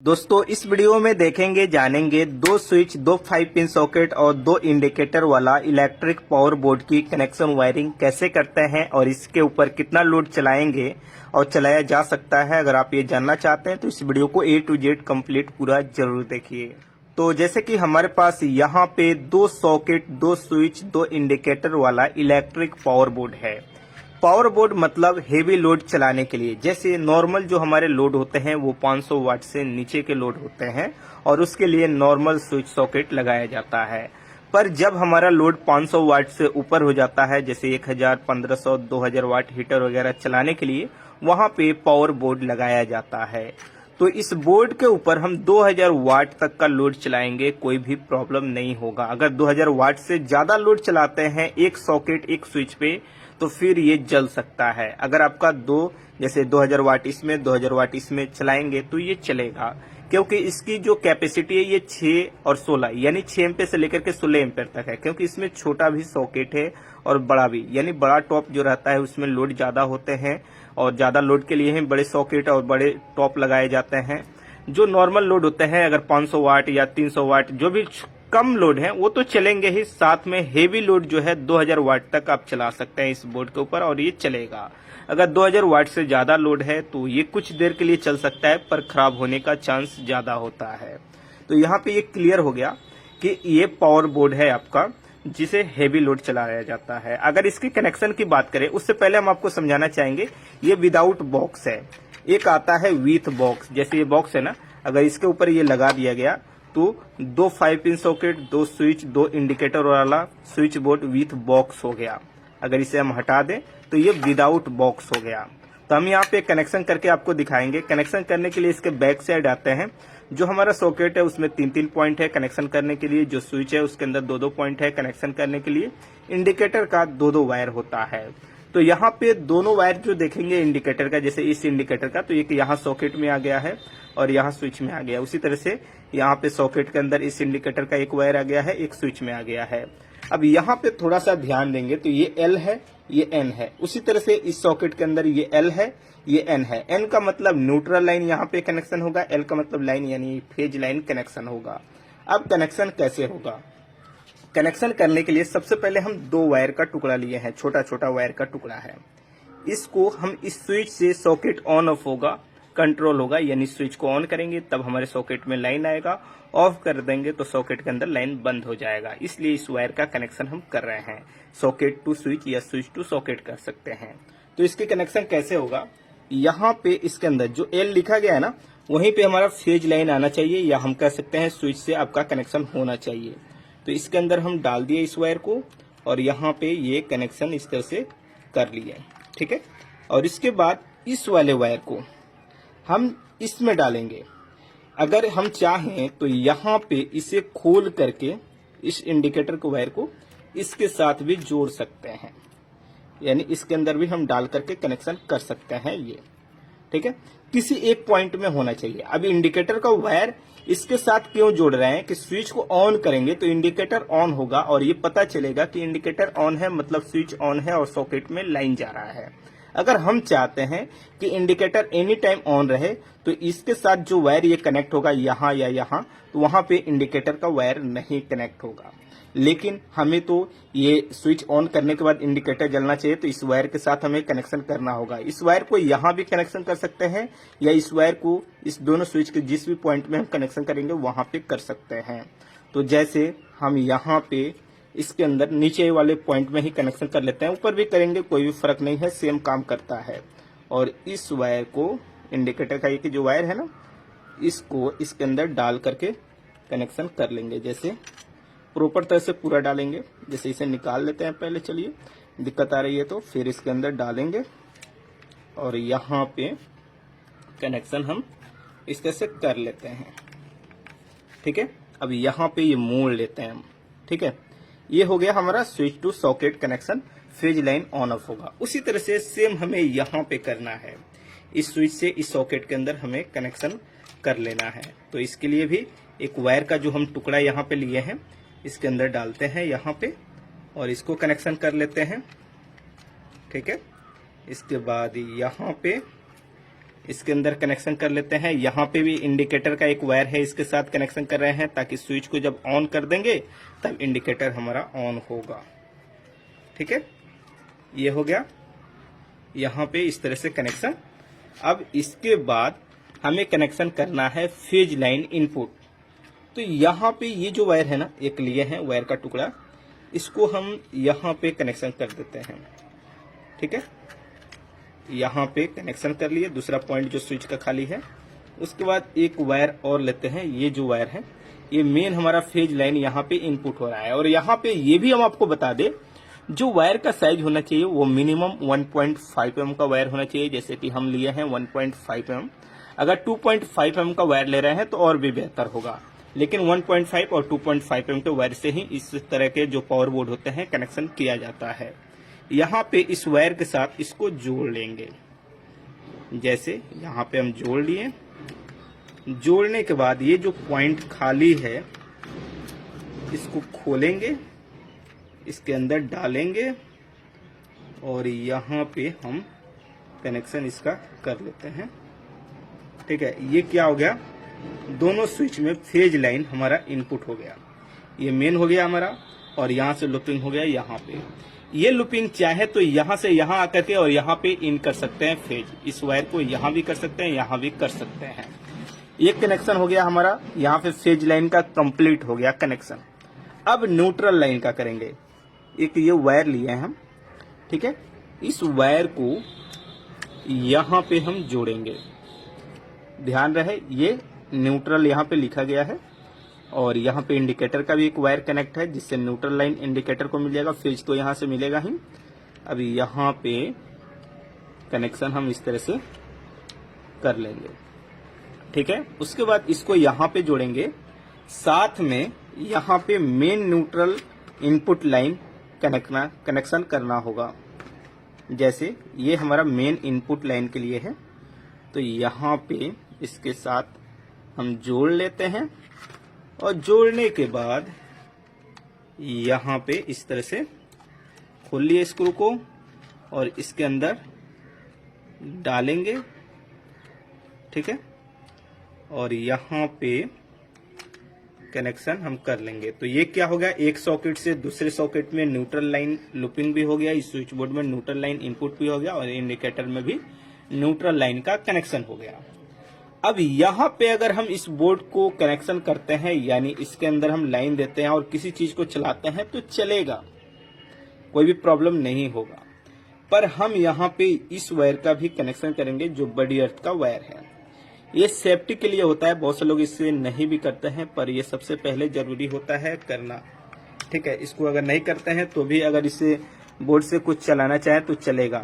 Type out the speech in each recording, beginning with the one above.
दोस्तों इस वीडियो में देखेंगे जानेंगे दो स्विच, दो 5 पिन सॉकेट और दो इंडिकेटर वाला इलेक्ट्रिक पावर बोर्ड की कनेक्शन वायरिंग कैसे करते हैं और इसके ऊपर कितना लोड चलाएंगे और चलाया जा सकता है। अगर आप ये जानना चाहते हैं तो इस वीडियो को A to Z कंप्लीट पूरा जरूर देखिए। तो जैसे कि हमारे पास यहाँ पे दो सॉकेट, दो स्विच, दो इंडिकेटर वाला इलेक्ट्रिक पावर बोर्ड है। पावर बोर्ड मतलब हेवी लोड चलाने के लिए। जैसे नॉर्मल जो हमारे लोड होते हैं वो 500 वाट से नीचे के लोड होते हैं और उसके लिए नॉर्मल स्विच सॉकेट लगाया जाता है। पर जब हमारा लोड 500 वाट से ऊपर हो जाता है, जैसे 1000, 1500, 2000 वाट हीटर वगैरह चलाने के लिए, वहां पे पावर बोर्ड लगाया जाता है। तो इस बोर्ड के ऊपर हम 2000 वाट तक का लोड चलाएंगे, कोई भी प्रॉब्लम नहीं होगा। अगर 2000 वाट से ज्यादा लोड चलाते हैं एक सॉकेट एक स्विच पे तो फिर ये जल सकता है। अगर आपका जैसे 2000 वाट इसमें 2000 वाट इसमें चलाएंगे तो ये चलेगा, क्योंकि इसकी जो कैपेसिटी है ये 6 और 16 यानी 6 एम्पेयर से लेकर के 16 एम्पेयर तक है। क्योंकि इसमें छोटा भी सॉकेट है और बड़ा भी, यानी बड़ा टॉप जो रहता है उसमें लोड ज्यादा होते हैं और ज्यादा लोड के लिए ही बड़े सॉकेट और बड़े टॉप लगाए जाते हैं। जो नॉर्मल लोड होते हैं अगर 500 वाट या 300 वाट जो भी कम लोड है वो तो चलेंगे ही, साथ में हेवी लोड जो है 2000 वाट तक आप चला सकते हैं इस बोर्ड के ऊपर और ये चलेगा। अगर 2000 वाट से ज्यादा लोड है तो ये कुछ देर के लिए चल सकता है पर खराब होने का चांस ज्यादा होता है। तो यहाँ पे ये क्लियर हो गया कि ये पावर बोर्ड है आपका जिसे हेवी लोड चलाया जाता है। अगर इसकी कनेक्शन की बात करें उससे पहले हम आपको समझाना चाहेंगे ये विदाउट बॉक्स है। एक आता है विथ बॉक्स, जैसे ये बॉक्स है ना, अगर इसके ऊपर ये लगा दिया गया तो दो 5 पिन सॉकेट, दो स्विच, दो इंडिकेटर वाला स्विच बोर्ड विथ बॉक्स हो गया। अगर इसे हम हटा दें तो ये विदाउट बॉक्स हो गया। तो हम यहाँ पे कनेक्शन करके आपको दिखाएंगे। कनेक्शन करने के लिए इसके बैक साइड आते हैं। जो हमारा सॉकेट है उसमें 3-3 पॉइंट है कनेक्शन करने के लिए। जो स्विच है उसके अंदर 2-2 पॉइंट है कनेक्शन करने के लिए। इंडिकेटर का 2-2 वायर होता है। तो यहाँ पे दोनों वायर जो देखेंगे इंडिकेटर का, जैसे इस इंडिकेटर का, तो एक यहाँ सॉकेट में आ गया है और यहाँ स्विच में आ गया। उसी तरह से यहाँ पे सॉकेट के अंदर इस इंडिकेटर का एक वायर आ गया है, एक स्विच में आ गया है। अब यहाँ पे थोड़ा सा ध्यान देंगे तो ये L है, ये N है। उसी तरह से इस सॉकेट के अंदर ये L है, ये N है। N का मतलब न्यूट्रल लाइन यहाँ पे कनेक्शन होगा, L का मतलब लाइन यानी फेज लाइन कनेक्शन होगा। अब कनेक्शन कैसे होगा? कनेक्शन करने के लिए सबसे पहले हम दो वायर का टुकड़ा लिए हैं, छोटा छोटा वायर का टुकड़ा है। इसको हम इस स्विच से सॉकेट ऑन ऑफ होगा, कंट्रोल होगा, यानी स्विच को ऑन करेंगे तब हमारे सॉकेट में लाइन आएगा, ऑफ कर देंगे तो सॉकेट के अंदर लाइन बंद हो जाएगा। इसलिए इस वायर का कनेक्शन हम कर रहे हैं। सॉकेट टू स्विच या स्विच टू सॉकेट कर सकते हैं। तो इसके कनेक्शन कैसे होगा? यहाँ पे इसके अंदर जो L लिखा गया है ना, वहीं पे हमारा फेज लाइन आना चाहिए, या हम कह सकते हैं स्विच से आपका कनेक्शन होना चाहिए। तो इसके अंदर हम डाल दिए इस वायर को और यहाँ पे ये कनेक्शन इस तरह से कर लिए, ठीक है। और इसके बाद इस वाले वायर को हम इसमें डालेंगे। अगर हम चाहें तो यहाँ पे इसे खोल करके इस इंडिकेटर को वायर को इसके साथ भी जोड़ सकते हैं, यानी इसके अंदर भी हम डाल करके कनेक्शन कर सकते हैं ये, ठीक है। किसी एक पॉइंट में होना चाहिए। अब इंडिकेटर का वायर इसके साथ क्यों जोड़ रहे हैं कि स्विच को ऑन करेंगे तो इंडिकेटर ऑन होगा और ये पता चलेगा कि इंडिकेटर ऑन है, मतलब स्विच ऑन है और सॉकेट में लाइन जा रहा है। अगर हम चाहते हैं कि इंडिकेटर एनी टाइम ऑन रहे तो इसके साथ जो वायर ये कनेक्ट होगा यहाँ या यहाँ, तो वहां पे इंडिकेटर का वायर नहीं कनेक्ट होगा। लेकिन हमें तो ये स्विच ऑन करने के बाद इंडिकेटर जलना चाहिए, तो इस वायर के साथ हमें कनेक्शन करना होगा। इस वायर को यहाँ भी कनेक्शन कर सकते हैं या इस वायर को इस दोनों स्विच के जिस भी पॉइंट में हम कनेक्शन करेंगे वहां पे कर सकते हैं। तो जैसे हम यहाँ पे इसके अंदर नीचे वाले पॉइंट में ही कनेक्शन कर लेते हैं, ऊपर भी करेंगे कोई भी फर्क नहीं है, सेम काम करता है। और इस वायर को, इंडिकेटर का ये जो वायर है ना, इसको इसके अंदर डाल करके कनेक्शन कर लेंगे। जैसे प्रॉपर तरह से पूरा डालेंगे। जैसे इसे निकाल लेते हैं पहले, चलिए, दिक्कत आ रही है तो फिर इसके अंदर डालेंगे और यहाँ पे कनेक्शन हम इस तरह से कर लेते हैं, ठीक है। अब यहाँ पे ये मोड़ लेते हैं हम, ठीक है। ये हो गया हमारा switch to socket connection, phase line on off होगा। उसी तरह से सेम हमें यहाँ पे करना है, इस स्विच से इस सॉकेट के अंदर हमें कनेक्शन कर लेना है। तो इसके लिए भी एक वायर का जो हम टुकड़ा यहाँ पे लिए हैं इसके अंदर डालते हैं यहाँ पे और इसको कनेक्शन कर लेते हैं, ठीक है। इसके बाद यहाँ पे इसके अंदर कनेक्शन कर लेते हैं। यहाँ पे भी इंडिकेटर का एक वायर है, इसके साथ कनेक्शन कर रहे हैं ताकि स्विच को जब ऑन कर देंगे तब इंडिकेटर हमारा ऑन होगा। ठीक है, ये हो गया यहाँ पे इस तरह से कनेक्शन। अब इसके बाद हमें कनेक्शन करना है फेज लाइन इनपुट। तो यहाँ पे ये जो वायर है ना, एक लिए हैं वायर का टुकड़ा, इसको हम यहाँ पे कनेक्शन कर देते हैं। ठीक है, यहाँ पे कनेक्शन कर लिए, दूसरा पॉइंट जो स्विच का खाली है। उसके बाद एक वायर और लेते हैं, ये जो वायर है ये मेन हमारा फेज लाइन यहाँ पे इनपुट हो रहा है। और यहाँ पे ये भी हम आपको बता दें, जो वायर का साइज होना चाहिए वो मिनिमम 1.5 mm का वायर होना चाहिए। जैसे कि हम लिए हैं 1.5 mm, अगर 2.5 mm का वायर ले रहे हैं तो और भी बेहतर होगा, लेकिन 1.5 और 2.5 mm के वायर से ही इस तरह के जो पावर बोर्ड होते हैं कनेक्शन किया जाता है। यहाँ पे इस वायर के साथ इसको जोड़ लेंगे। जैसे यहाँ पे हम जोड़ लिए, जोड़ने के बाद ये जो पॉइंट खाली है इसको खोलेंगे, इसके अंदर डालेंगे और यहाँ पे हम कनेक्शन इसका कर लेते हैं। ठीक है, ये क्या हो गया, दोनों स्विच में फेज लाइन हमारा इनपुट हो गया। ये मेन हो गया हमारा और यहाँ से लूपिंग हो गया यहाँ पे। ये लूपिंग चाहे तो यहाँ से यहाँ आकर के और यहाँ पे इन कर सकते हैं फेज, इस वायर को यहाँ भी कर सकते हैं, यहाँ भी कर सकते हैं। ये कनेक्शन हो गया हमारा, यहाँ पे फेज लाइन का कंप्लीट हो गया कनेक्शन। अब न्यूट्रल लाइन का करेंगे। एक ये वायर लिए हैं हम, ठीक है, इस वायर को यहाँ पे हम जोड़ेंगे। ध्यान रहे ये न्यूट्रल यहाँ पे लिखा गया है और यहाँ पे इंडिकेटर का भी एक वायर कनेक्ट है जिससे न्यूट्रल लाइन इंडिकेटर को मिल जाएगा, फेज तो यहाँ से मिलेगा ही। अब यहाँ पे कनेक्शन हम इस तरह से कर लेंगे। ठीक है, उसके बाद इसको यहाँ पे जोड़ेंगे, साथ में यहाँ पे main neutral input line connection करना होगा। जैसे ये हमारा मेन इनपुट लाइन के लिए है, तो यहाँ पे इसके साथ हम जोड़ लेते हैं और जोड़ने के बाद यहाँ पे इस तरह से खोल लिए स्क्रू को और इसके अंदर डालेंगे। ठीक है, और यहाँ पे कनेक्शन हम कर लेंगे। तो ये क्या हो गया, एक सॉकेट से दूसरे सॉकेट में न्यूट्रल लाइन लूपिंग भी हो गया, इस स्विच बोर्ड में न्यूट्रल लाइन इनपुट भी हो गया और इंडिकेटर में भी न्यूट्रल लाइन का कनेक्शन हो गया। अब यहाँ पे अगर हम इस बोर्ड को कनेक्शन करते हैं, यानी इसके अंदर हम लाइन देते हैं और किसी चीज को चलाते हैं तो चलेगा, कोई भी प्रॉब्लम नहीं होगा। पर हम यहाँ पे इस वायर का भी कनेक्शन करेंगे जो बड़ी अर्थ का वायर है। ये सेफ्टी के लिए होता है, बहुत से लोग इससे नहीं भी करते हैं, पर ये सबसे पहले जरूरी होता है करना। ठीक है, इसको अगर नहीं करते हैं तो भी अगर इसे बोर्ड से कुछ चलाना चाहे तो चलेगा,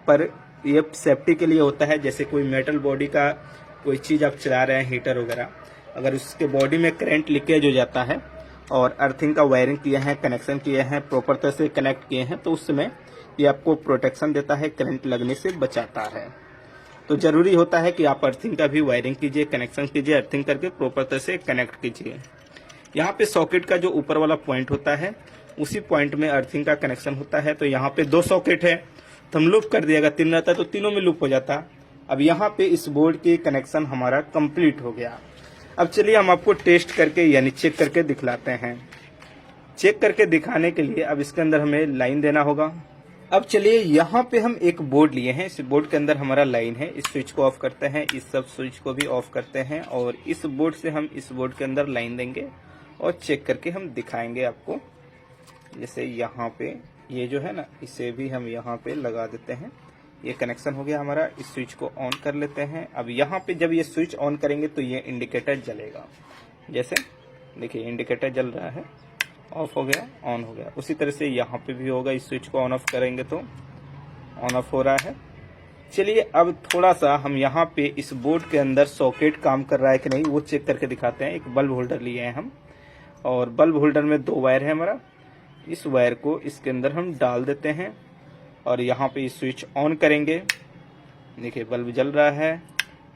पर ये सेफ्टी के लिए होता है। जैसे कोई मेटल बॉडी का कोई चीज आप चला रहे हैं, हीटर वगैरह, अगर उसके बॉडी में करंट लीकेज हो जाता है और अर्थिंग का वायरिंग किए हैं, कनेक्शन किए हैं, प्रॉपर तरह से कनेक्ट किए हैं, तो उस समय ये आपको प्रोटेक्शन देता है, करंट लगने से बचाता है। तो जरूरी होता है कि आप अर्थिंग का भी वायरिंग कीजिए, कनेक्शन कीजिए, अर्थिंग करके प्रॉपर तरह से कनेक्ट कीजिए। यहाँ पे सॉकेट का जो ऊपर वाला पॉइंट होता है उसी पॉइंट में अर्थिंग का कनेक्शन होता है। तो यहाँ पे 2 सॉकेट है तो हम लूप कर दिएगा, 3 रहता है तो तीनों में लूप हो जाता। अब यहाँ पे इस बोर्ड के कनेक्शन हमारा कंप्लीट हो गया। अब चलिए हम आपको टेस्ट करके यानी चेक करके दिखलाते हैं। चेक करके दिखाने के लिए अब इसके अंदर हमें लाइन देना होगा। अब चलिए यहाँ पे हम एक बोर्ड लिए हैं, इस बोर्ड के अंदर हमारा लाइन है। इस स्विच को ऑफ करते हैं, इस सब स्विच को भी ऑफ करते हैं और इस बोर्ड से हम इस बोर्ड के अंदर लाइन देंगे और चेक करके हम दिखाएंगे आपको। जैसे यहाँ पे ये जो है ना, इसे भी हम यहाँ पे लगा देते हैं। ये कनेक्शन हो गया हमारा। इस स्विच को ऑन कर लेते हैं। अब यहाँ पे जब ये स्विच ऑन करेंगे तो ये इंडिकेटर जलेगा। जैसे देखिए इंडिकेटर जल रहा है, ऑफ हो गया, ऑन हो गया। उसी तरह से यहाँ पे भी होगा, इस स्विच को ऑन ऑफ करेंगे तो ऑन ऑफ हो रहा है। चलिए अब थोड़ा सा हम यहाँ पे इस बोर्ड के अंदर सॉकेट काम कर रहा है कि नहीं वो चेक करके दिखाते हैं। एक बल्ब होल्डर लिए हैं हम और बल्ब होल्डर में 2 वायर है हमारा। इस वायर को इसके अंदर हम डाल देते हैं और यहाँ पे स्विच ऑन करेंगे। देखिए बल्ब जल रहा है,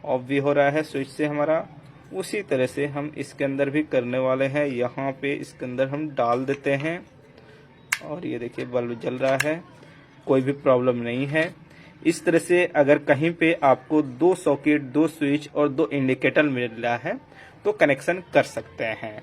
ऑफ भी हो रहा है स्विच से हमारा। उसी तरह से हम इसके अंदर भी करने वाले हैं। यहाँ पे इसके अंदर हम डाल देते हैं और ये देखिए बल्ब जल रहा है, कोई भी प्रॉब्लम नहीं है। इस तरह से अगर कहीं पे आपको 2 सॉकेट, 2 स्विच और 2 इंडिकेटर मिल रहा है तो कनेक्शन कर सकते हैं।